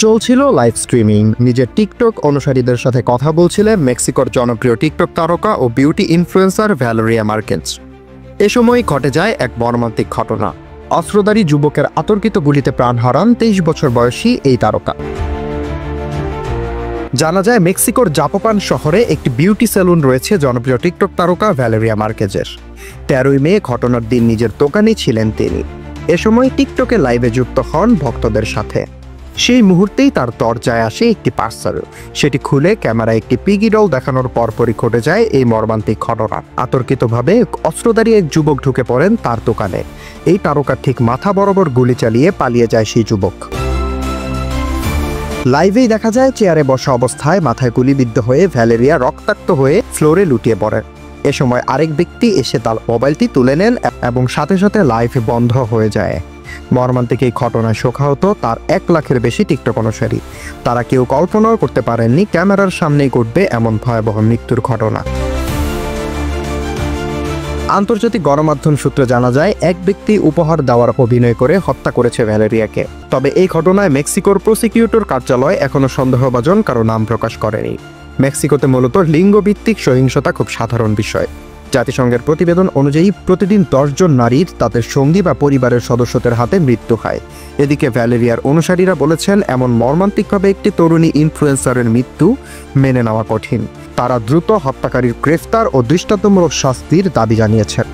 চলছিল live streaming. নিজের TikTok অনুসারীদের সাথে কথা বলছিলেন মেক্সিকোর জনপ্রিয় টিকটক তারকা ও বিউটি ইনফ্লুয়েন্সার ভ্যালেরিয়া মার্কেজ। এ সময় ঘটে যায় এক মর্মান্তিক ঘটনা। অস্ত্রধারী যুবকের আতর্কিত গুলিতে প্রাণ হারান 23 বছর বয়সী এই তারকা। জানা যায় মেক্সিকোর জাপোকান শহরে একটি বিউটি সেলুন রয়েছে জনপ্রিয় টিকটক তারকা ভ্যালেরিয়া মার্কেজের। 13ই মে ঘটনার দিন নিজের দোকানে ছিলেন তিনি। এ সময় টিকটকে লাইভে যুক্ত হন ভক্তদের সাথে। সেই মুহূর্তেই তার দরজায় আসে একটি পার্সেল। সেটি খুলে ক্যামেরায় একটি পিগি ডল দেখানোর পরপরই ঘটে যায় এই মর্মান্তিক ঘটনা। আতর্কিতভাবে অস্ত্রধারী এক যুবক ঢুকে পড়েন তার দোকানে। এই তারকার ঠিক মাথা বরাবর গুলি চালিয়ে পালিয়ে যায় সেই যুবক। লাইভেই দেখা যায় চেয়ারে বসা অবস্থায় মাথায় গুলিবিদ্ধ হয়ে ভ্যালেরিয়া রক্তাক্ত হয়ে ফ্লোরে লুটিয়ে পড়েন। এ সময় আরেক ব্যক্তি এসে তার মোবাইলটি তুলে নেন এবং সাথে সাথে লাইভ বন্ধ হয়ে যায়। মর্মান্তিক এই ঘটনায় শোকাহত তার 1 লাখের বেশি টিকটক অনুসারী। তারা কেউ কল্পনাও করতে পারেননি ক্যামেরার সামনেই ঘটবে এমন ভয়াবহ মৃত্যুর ঘটনা। আন্তর্জাতিক গণমাধ্যম সূত্রে জানা যায় এক ব্যক্তি উপহার দেওয়ার অভিনয় করে হত্যা করেছে ভ্যালেরিয়াকে। তবে এই ঘটনায় মেক্সিকোর প্রসিকিউটর কার্যালয় এখনো সন্দেহভাজন কারো নাম প্রকাশ করেনি। মেক্সিকোতে মূলত লিঙ্গভিত্তিক সহিংসতা খুব সাধারণ বিষয়। জাতিসংঘের প্রতিবেদন অনুযায়ী প্রতিদিন 10 জন নারীর তাদের সঙ্গী বা পরিবারের সদস্যদের হাতে মৃত্যু হয়। এদিকে ভ্যালেরিয়ার অনুসারীরা বলেছেন এমন মর্মান্তিকভাবে একটি তরুণী ইনফ্লুয়েন্সারের মৃত্যু মেনে নেওয়া কঠিন। তারা দ্রুত হত্যাকারীর গ্রেফতার ও দৃষ্টান্তমূলক শাস্তির দাবি জানিয়েছেন।